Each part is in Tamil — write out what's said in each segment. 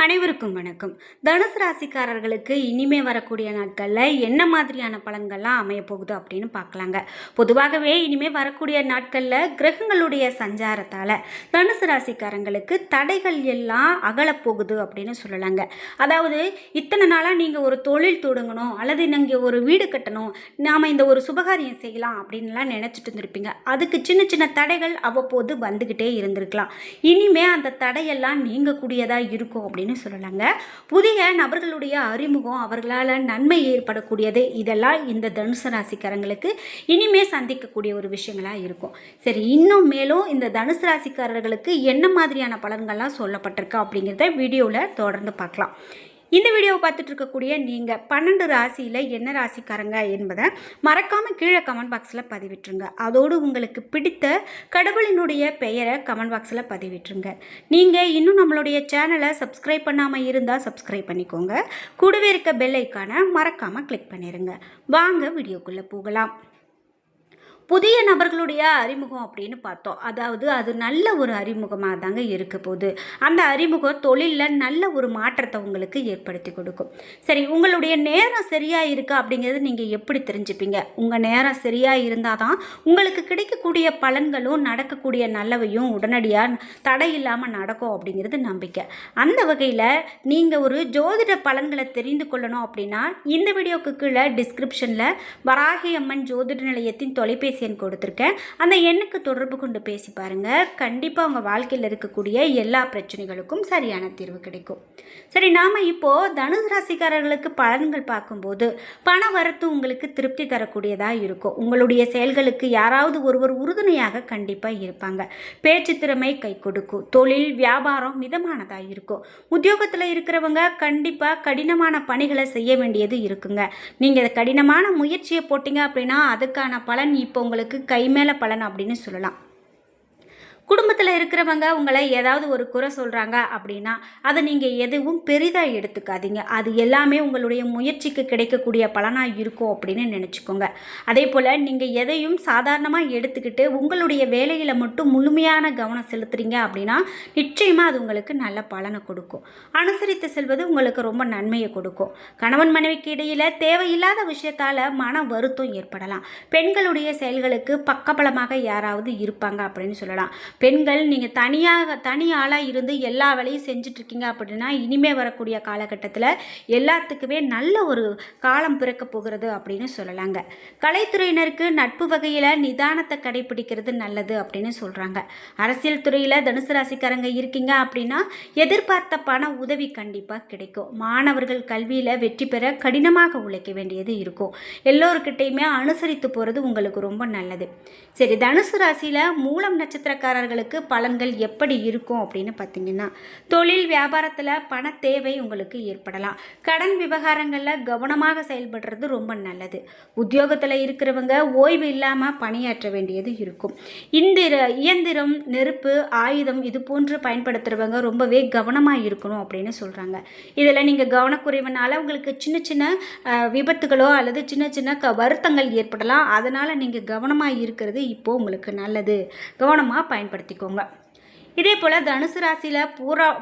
அனைவருக்கும் வணக்கம். தனுசு ராசிக்காரர்களுக்கு இனிமே வரக்கூடிய நாட்களில் என்ன மாதிரியான பலன்கள்லாம் அமைய போகுது அப்படின்னு பார்க்கலாங்க. பொதுவாகவே இனிமே வரக்கூடிய நாட்களில் கிரகங்களுடைய சஞ்சாரத்தால் தனுசு ராசிக்காரங்களுக்கு தடைகள் எல்லாம் அகலப்போகுது அப்படின்னு சொல்லலாங்க. அதாவது இத்தனை நாளாக நீங்கள் ஒரு தொழில் தொடங்கணும் அல்லது நீங்கள் ஒரு வீடு கட்டணும், நாம் இந்த ஒரு சுபகாரியம் செய்யலாம் அப்படின்லாம் நினச்சிட்டு இருந்திருப்பீங்க. அதுக்கு சின்ன சின்ன தடைகள் அவ்வப்போது வந்துக்கிட்டே இருந்திருக்கலாம். இனிமே அந்த தடையெல்லாம் நீங்கக்கூடியதாக இருக்கும் அப்படின்னு சொல்லலாங்க. புதிய நபர்களுடைய அறிமுகம், அவர்களால் நன்மை ஏற்படக்கூடியது, இதெல்லாம் இந்த தனுசு ராசிக்காரங்களுக்கு இனிமே சந்திக்கக்கூடிய ஒரு விஷயங்களா இருக்கும். சரி, இன்னும் மேலும் இந்த தனுசு ராசிக்காரர்களுக்கு என்ன மாதிரியான பலன்கள்லாம் சொல்லப்பட்டிருக்கு அப்படிங்கிறத வீடியோவில் தொடர்ந்து பார்க்கலாம். இந்த வீடியோவை பார்த்துட்டு இருக்கக்கூடிய நீங்கள் 12 ராசியில் என்ன ராசிக்காரங்க என்பதை மறக்காமல் கீழே கமெண்ட் பாக்ஸில் பதிவிட்டுருங்க. அதோடு உங்களுக்கு பிடித்த கடவுளினுடைய பெயரை கமெண்ட் பாக்ஸில் பதிவிட்டுருங்க. நீங்கள் இன்னும் நம்மளுடைய சேனலை சப்ஸ்கிரைப் பண்ணாமல் இருந்தால் சப்ஸ்கிரைப் பண்ணிக்கோங்க. கூடவே இருக்க பெல் ஐக்கானை மறக்காமல் கிளிக் பண்ணிடுங்க. வாங்க வீடியோக்குள்ளே போகலாம். புதிய நபர்களுடைய அறிமுகம் அப்படின்னு பார்த்தோம். அதாவது அது நல்ல ஒரு அறிமுகமாக தாங்க இருக்க போகுது. அந்த அறிமுகம் தொழிலில் நல்ல ஒரு மாற்றத்தை உங்களுக்கு ஏற்படுத்தி கொடுக்கும். சரி, உங்களுடைய நேரம் சரியாக இருக்கா அப்படிங்கிறது நீங்கள் எப்படி தெரிஞ்சுப்பீங்க? உங்கள் நேரம் சரியாக இருந்தால் தான் உங்களுக்கு கிடைக்கக்கூடிய பலன்களும் நடக்கக்கூடிய நல்லவையும் உடனடியாக தடை இல்லாமல் நடக்கும் அப்படிங்கிறது நம்பிக்கை. அந்த வகையில் நீங்கள் ஒரு ஜோதிட பலன்களை தெரிந்து கொள்ளணும் அப்படின்னா இந்த வீடியோக்கு கீழே டிஸ்கிரிப்ஷனில் வராகி அம்மன் ஜோதிட நிலையத்தின் தொலைபேசி எண் கொடுத்துருக்கேன். அந்த எண்ணுக்கு தொடர்பு கொண்டு பேசி பாருங்கள். கண்டிப்பாக உங்கள் வாழ்க்கையில் இருக்கக்கூடிய எல்லா பிரச்சனைகளுக்கும் சரியான தீர்வு கிடைக்கும். சரி, நாம் இப்போது தனுசு ராசிக்காரர்களுக்கு பலன்கள் பார்க்கும்போது பண வரத்து உங்களுக்கு திருப்தி தரக்கூடியதாக இருக்கும். உங்களுடைய செயல்களுக்கு யாராவது ஒருவர் உறுதுணையாக கண்டிப்பாக இருப்பாங்க. பேச்சு திறமை கை கொடுக்கும். தொழில் வியாபாரம் மிதமானதாக இருக்கும். உத்தியோகத்தில் இருக்கிறவங்க கண்டிப்பாக கடினமான பணிகளை செய்ய வேண்டியது இருக்குங்க. நீங்கள் கடினமான முயற்சியை போட்டிங்க அப்படின்னா அதுக்கான பலன் இப்போ உங்களுக்கு கை மேலே பலன் அப்படின்னு சொல்லலாம். குடும்பத்தில் இருக்கிறவங்க உங்களை ஏதாவது ஒரு குறை சொல்கிறாங்க அப்படின்னா அதை நீங்கள் எதுவும் பெரிதாக எடுத்துக்காதீங்க. அது எல்லாமே உங்களுடைய முயற்சிக்கு கிடைக்கக்கூடிய பலனாக இருக்கும் அப்படின்னு நினச்சிக்கோங்க. அதே போல் நீங்கள் எதையும் சாதாரணமாக எடுத்துக்கிட்டு உங்களுடைய வேலையில் மட்டும் முழுமையான கவனம் செலுத்துறீங்க அப்படின்னா நிச்சயமாக அது உங்களுக்கு நல்ல பலனை கொடுக்கும். அனுசரித்து செல்வது உங்களுக்கு ரொம்ப நன்மையை கொடுக்கும். கணவன் மனைவிக்கு இடையில் தேவையில்லாத விஷயத்தால் மன வருத்தம் ஏற்படலாம். பெண்களுடைய செயல்களுக்கு பக்கபலமாக யாராவது இருப்பாங்க அப்படின்னு சொல்லலாம். பெண்கள் நீங்கள் தனி ஆளாக இருந்து எல்லா வேலையும் செஞ்சிட்ருக்கீங்க அப்படின்னா இனிமேல் வரக்கூடிய காலகட்டத்தில் எல்லாத்துக்குமே நல்ல ஒரு காலம் பிறக்க போகிறது அப்படின்னு சொல்லலாங்க. கலைத்துறையினருக்கு நட்பு வகையில் நிதானத்தை கடைபிடிக்கிறது நல்லது அப்படின்னு சொல்கிறாங்க. அரசியல் துறையில் தனுசு ராசிக்காரங்க இருக்கீங்க அப்படின்னா எதிர்பார்த்த பண உதவி கண்டிப்பாக கிடைக்கும். மாணவர்கள் கல்வியில் வெற்றி பெற கடினமாக உழைக்க வேண்டியது இருக்கும். எல்லோருக்கிட்டையுமே அனுசரித்து போகிறது உங்களுக்கு ரொம்ப நல்லது. சரி, தனுசு ராசியில் மூலம் நட்சத்திரக்காரர்களுக்கு பலன்கள் எப்படி இருக்கும் அப்படின்னு பார்த்தீங்கன்னா தொழில் வியாபாரத்தில் பண தேவை உங்களுக்கு ஏற்படலாம். கடன் விவகாரங்களில் கவனமாக செயல்படுறது ரொம்ப நல்லது. உத்தியோகத்தில் இருக்கிறவங்க ஓய்வு இல்லாமல் பணியாற்ற வேண்டியது இருக்கும். இயந்திரம், நெருப்பு, ஆயுதம் இது போன்று பயன்படுத்துகிறவங்க ரொம்பவே கவனமாக இருக்கணும் அப்படின்னு சொல்கிறாங்க. இதில் நீங்கள் கவனக்குறைவனால உங்களுக்கு சின்ன சின்ன விபத்துகளோ அல்லது சின்ன சின்ன வருத்தங்கள் ஏற்படலாம். அதனால் நீங்கள் கவனமாக இருக்கிறது இப்போது உங்களுக்கு நல்லது. கவனமாக பயன்படுத்திக்கோங்க. இதே போல் தனுசு ராசியில்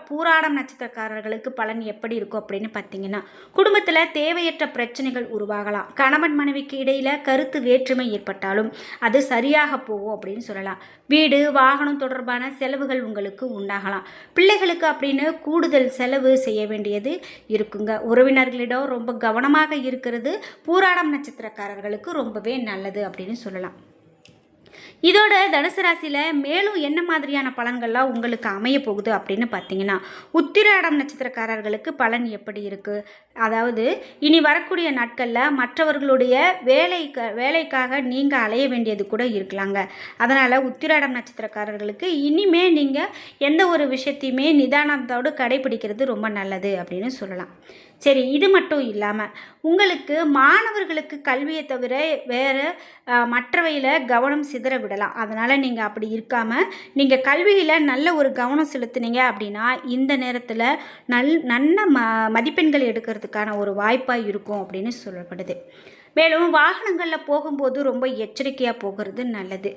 பூராடம் நட்சத்திரக்காரர்களுக்கு பலன் எப்படி இருக்கும் அப்படின்னு பார்த்தீங்கன்னா குடும்பத்தில் தேவையற்ற பிரச்சனைகள் உருவாகலாம். கணவன் மனைவிக்கு இடையில் கருத்து வேற்றுமை ஏற்பட்டாலும் அது சரியாக போகும் அப்படின்னு சொல்லலாம். வீடு வாகனம் தொடர்பான செலவுகள் உங்களுக்கு உண்டாகலாம். பிள்ளைகளுக்கு அப்படின்னு கூடுதல் செலவு செய்ய வேண்டியது இருக்குங்க. உறவினர்களிடம் ரொம்ப கவனமாக இருக்கிறது பூராடம் நட்சத்திரக்காரர்களுக்கு ரொம்பவே நல்லது அப்படின்னு சொல்லலாம். இதோட தனுசு ராசியில் மேலும் என்ன மாதிரியான பலன்கள்லாம் உங்களுக்கு அமைய போகுது அப்படின்னு பார்த்தீங்கன்னா உத்திராடம் நட்சத்திரக்காரர்களுக்கு பலன் எப்படி இருக்குது? அதாவது இனி வரக்கூடிய நாட்களில் மற்றவர்களுடைய வேலைக்காக நீங்கள் அலைய வேண்டியது கூட இருக்கலாங்க. அதனால் உத்திராடம் நட்சத்திரக்காரர்களுக்கு இனிமே நீங்கள் எந்த ஒரு விஷயத்தையுமே நிதானத்தோடு கடைபிடிக்கிறது ரொம்ப நல்லது அப்படின்னு சொல்லலாம். சரி, இது மட்டும் இல்லாமல் உங்களுக்கு மாணவர்களுக்கு கல்வியை தவிர வேறு மற்றவையில் கவனம் சிதற விடலாம். அதனால் நீங்கள் அப்படி இருக்காமல் நீங்கள் கல்வியில் நல்ல ஒரு கவனம் செலுத்துனீங்க அப்படின்னா இந்த நேரத்தில் நல்ல மதிப்பெண்கள் எடுக்கிறதுக்கான ஒரு வாய்ப்பாக இருக்கும் அப்படின்னு சொல்லப்படுது. மேலும் வாகனங்களில் போகும்போது ரொம்ப எச்சரிக்கையாக போகிறது நல்லது.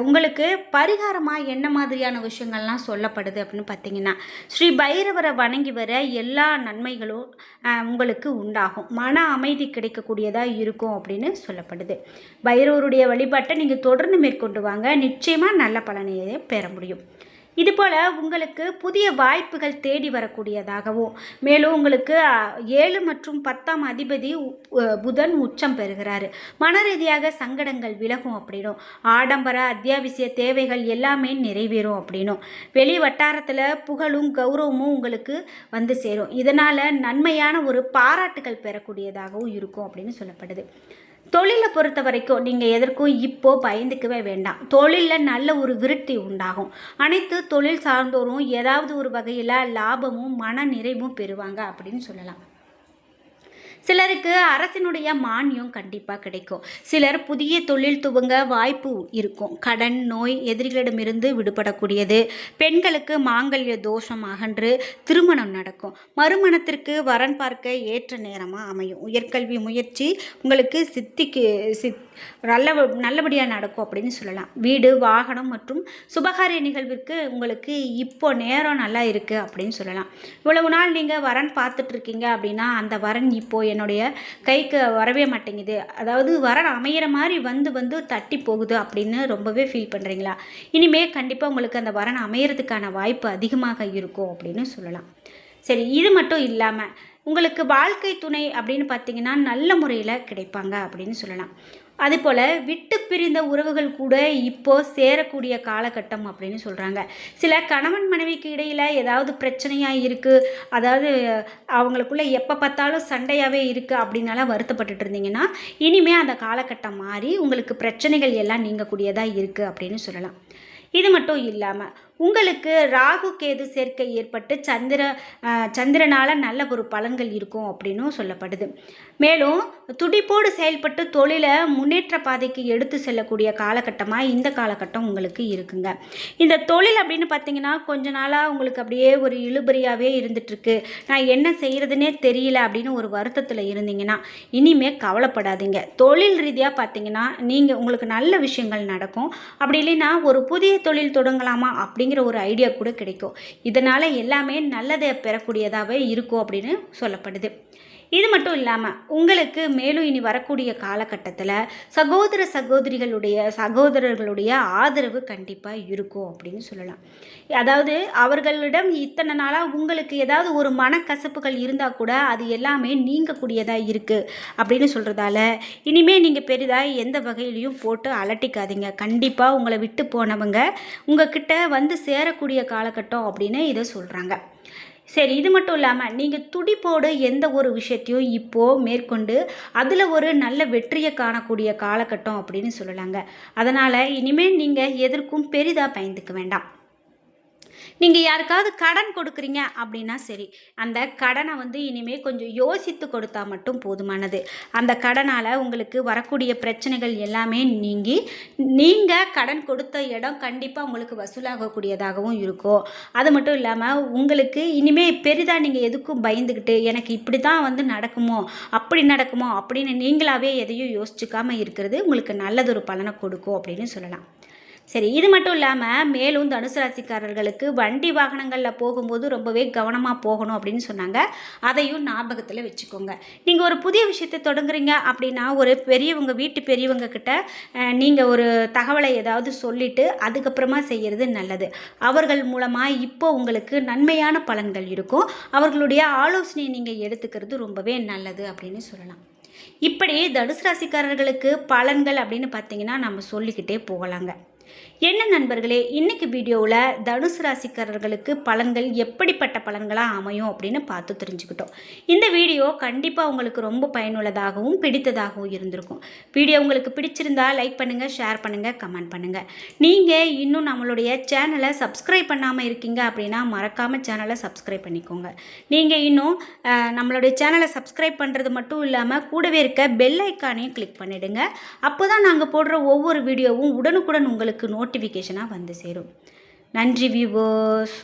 உங்களுக்கு பரிகாரமாக என்ன மாதிரியான விஷயங்கள்லாம் சொல்லப்படுது அப்படின்னு பார்த்தீங்கன்னா, ஸ்ரீ பைரவரை வணங்கி வர எல்லா நன்மைகளும் உங்களுக்கு உண்டாகும். மன அமைதி கிடைக்கக்கூடியதாக இருக்கும் அப்படின்னு சொல்லப்படுது. பைரவருடைய வழிபாட்டை நீங்கள் தொடர்ந்து மேற்கொண்டு வாங்க, நிச்சயமாக நல்ல பலனையே பெற முடியும். இதுபோல் உங்களுக்கு புதிய வாய்ப்புகள் தேடி வரக்கூடியதாகவும், மேலும் உங்களுக்கு 7 மற்றும் 10ஆம் அதிபதி புதன் உச்சம் பெறுகிறாரு. மன ரீதியாக சங்கடங்கள் விலகும் அப்படின்னும், ஆடம்பர அத்தியாவசிய தேவைகள் எல்லாமே நிறைவேறும் அப்படின்னும், வெளி வட்டாரத்தில் புகழும் கௌரவமும் உங்களுக்கு வந்து சேரும். இதனால் நன்மையான ஒரு பாராட்டுகள் பெறக்கூடியதாகவும் இருக்கும் அப்படின்னு சொல்லப்படுது. தொழிலை பொறுத்த வரைக்கும் நீங்கள் எதற்கும் இப்போது பயந்துக்கவே வேண்டாம். தொழிலில் நல்ல ஒரு விருத்தி உண்டாகும். அனைத்து தொழில் சார்ந்தோரும் ஏதாவது ஒரு வகையில் லாபமும் மன நிறைவும் பெறுவாங்க அப்படின்னு சொல்லலாம். சிலருக்கு அரசினுடைய மானியம் கண்டிப்பாக கிடைக்கும். சிலர் புதிய தொழில் துவங்க வாய்ப்பு இருக்கும். கடன், நோய், எதிரிகளிடமிருந்து விடுபடக்கூடியது. பெண்களுக்கு மாங்கல்ய தோஷம் அகன்று திருமணம் நடக்கும். மறுமணத்திற்கு வரன் பார்க்க ஏற்ற நேரமாக அமையும். உயர்கல்வி முயற்சி உங்களுக்கு நல்லபடியாக நடக்கும் அப்படின்னு சொல்லலாம். வீடு, வாகனம் மற்றும் சுபகாரிய நிகழ்விற்கு உங்களுக்கு இப்போ நேரம் நல்லா இருக்குது அப்படின்னு சொல்லலாம். இவ்வளவு நாள் நீங்கள் வரன் பார்த்துட்ருக்கீங்க அப்படின்னா அந்த வரன் இப்போது என்னுடைய கைக்கு வரவே மாட்டேங்குது, அதாவது வரன் அமையிற மாதிரி வந்து தட்டி போகுது அப்படின்னு ரொம்பவே ஃபீல் பண்ணுறீங்களா? இனிமேல் கண்டிப்பாக உங்களுக்கு அந்த வரன் அமையறதுக்கான வாய்ப்பு அதிகமாக இருக்கும் அப்படின்னு சொல்லலாம். சரி, இது மட்டும் இல்லாமல் உங்களுக்கு வாழ்க்கை துணை அப்படின்னு பார்த்தீங்கன்னா நல்ல முறையில் கிடைப்பாங்க அப்படின்னு சொல்லலாம். அதுபோல் விட்டு பிரிந்த உறவுகள் கூட இப்போது சேரக்கூடிய காலகட்டம் அப்படின்னு சொல்கிறாங்க. சில கணவன் மனைவிக்கு இடையில் ஏதாவது பிரச்சனையாக இருக்குது, அதாவது அவங்களுக்குள்ளே எப்போ பார்த்தாலும் சண்டையாகவே இருக்குது அப்படின்னால வருத்தப்பட்டுட்டு இருந்தீங்கன்னா, இனிமேல் அந்த காலகட்டம் மாறி உங்களுக்கு பிரச்சனைகள் எல்லாம் நீங்கக்கூடியதாக இருக்குது அப்படின்னு சொல்லலாம். இது மட்டும் இல்லாமல் உங்களுக்கு ராகு கேது சேர்க்கை ஏற்பட்டு சந்திரனால் நல்ல ஒரு பலன்கள் இருக்கும் அப்படின்னும் சொல்லப்படுது. மேலும் துடிப்போடு செயல்பட்டு தொழிலை முன்னேற்ற பாதைக்கு எடுத்து செல்லக்கூடிய காலகட்டமாக இந்த காலகட்டம் உங்களுக்கு இருக்குங்க. இந்த தொழில் அப்படின்னு பார்த்தீங்கன்னா கொஞ்ச நாளாக உங்களுக்கு அப்படியே ஒரு இழுபறியாகவே இருந்துகிட்ருக்கு, நான் என்ன செய்கிறதுனே தெரியல அப்படின்னு ஒரு வருத்தத்தில் இருந்தீங்கன்னா இனிமேல் கவலைப்படாதீங்க. தொழில் ரீதியாக பார்த்தீங்கன்னா நீங்கள் உங்களுக்கு நல்ல விஷயங்கள் நடக்கும். அப்படி இல்லைன்னா ஒரு புதிய தொழில் தொடங்கலாமா அப்படிங்கிற ஒரு ஐடியா கூட கிடைக்கும். இதனால் எல்லாமே நல்லதை பெறக்கூடியதாகவே இருக்கும் அப்படின்னு சொல்லப்படுது. இது மட்டும் இல்லாமல் உங்களுக்கு மேலும் இனி வரக்கூடிய காலகட்டத்தில் சகோதரர்களுடைய ஆதரவு கண்டிப்பாக இருக்கும் அப்படின்னு சொல்லலாம். அதாவது அவர்களிடம் இத்தனை நாளாக உங்களுக்கு ஏதாவது ஒரு மனக்கசப்புகள் இருந்தால் கூட அது எல்லாமே நீங்கக்கூடியதாக இருக்குது அப்படின்னு சொல்கிறதால இனிமேல் நீங்கள் பெரிதாக எந்த வகையிலையும் போட்டு அலட்டிக்காதீங்க. கண்டிப்பாக உங்களை விட்டு போனவங்க உங்ககிட்ட வந்து சேரக்கூடிய காலகட்டம் அப்படின்னு இதை சொல்கிறாங்க. சரி, இது மட்டும் இல்லாமல் நீங்கள் துடிப்போடு எந்த ஒரு விஷயத்தையும் இப்போது மேற்கொண்டு அதில் ஒரு நல்ல வெற்றியை காணக்கூடிய காலகட்டம் அப்படின்னு சொல்லலாங்க. அதனால் இனிமேல் நீங்கள் எதற்கும் பெரிதாக பயந்துக்க வேண்டாம். நீங்கள் யாருக்காவது கடன் கொடுக்குறீங்க அப்படின்னா சரி, அந்த கடனை இனிமேல் கொஞ்சம் யோசித்து கொடுத்தா மட்டும் போதுமானது. அந்த கடனால் உங்களுக்கு வரக்கூடிய பிரச்சனைகள் எல்லாமே நீங்கி நீங்கள் கடன் கொடுத்த இடம் கண்டிப்பாக உங்களுக்கு வசூலாகக்கூடியதாகவும் இருக்கும். அது மட்டும் இல்லாமல் உங்களுக்கு இனிமேல் பெரிதாக நீங்கள் எதுக்கும் பயந்துக்கிட்டு எனக்கு இப்படி தான் நடக்குமோ அப்படின்னு நீங்களாகவே எதையும் யோசிச்சுக்காமல் இருக்கிறது உங்களுக்கு நல்லதொரு பலனை கொடுக்கும் அப்படின்னு சொல்லலாம். சரி, இது மட்டும் இல்லாமல் மேலும் தனுசு ராசிக்காரர்களுக்கு வண்டி வாகனங்களில் போகும்போது ரொம்பவே கவனமாக போகணும் அப்படின்னு சொன்னாங்க. அதையும் ஞாபகத்தில் வச்சுக்கோங்க. நீங்கள் ஒரு புதிய விஷயத்தை தொடங்குறீங்க அப்படின்னா ஒரு வீட்டு பெரியவங்க கிட்ட நீங்கள் ஒரு தகவலை ஏதாவது சொல்லிவிட்டு அதுக்கப்புறமா செய்கிறது நல்லது. அவர்கள் மூலமாக இப்போ உங்களுக்கு நன்மையான பலன்கள் இருக்கும். அவர்களுடைய ஆலோசனையை நீங்கள் எடுத்துக்கிறது ரொம்பவே நல்லது அப்படின்னு சொல்லலாம். இப்படி தனுசு ராசிக்காரர்களுக்கு பலன்கள் அப்படின்னு பார்த்தீங்கன்னா நம்ம சொல்லிக்கிட்டே போகலாங்க. என்ன நண்பர்களே, இன்னைக்கு வீடியோவில் தனுசு ராசிக்காரர்களுக்கு பலன்கள் எப்படிப்பட்ட பலன்களாக அமையும் அப்படின்னு பார்த்து தெரிஞ்சுக்கிட்டோம். இந்த வீடியோ கண்டிப்பாக உங்களுக்கு ரொம்ப பயனுள்ளதாகவும் பிடித்ததாகவும் இருந்திருக்கும். வீடியோ உங்களுக்கு பிடிச்சிருந்தா லைக் பண்ணுங்கள், ஷேர் பண்ணுங்கள், கமெண்ட் பண்ணுங்கள். நீங்கள் இன்னும் நம்மளுடைய சேனலை சப்ஸ்கிரைப் பண்ணாமல் இருக்கீங்க அப்படின்னா மறக்காமல் சேனலை சப்ஸ்கிரைப் பண்ணிக்கோங்க. நீங்கள் இன்னும் நம்மளுடைய சேனலை சப்ஸ்கிரைப் பண்ணுறது மட்டும் இல்லாமல் கூடவே இருக்க பெல் ஐக்கானையும் கிளிக் பண்ணிவிடுங்க. அப்போ தான் நாங்கள் போடுற ஒவ்வொரு வீடியோவும் உடனுக்குடன் உங்களுக்கு நோட்டிஃபிகேஷனாக வந்து சேரும். நன்றி வியூவர்ஸ்.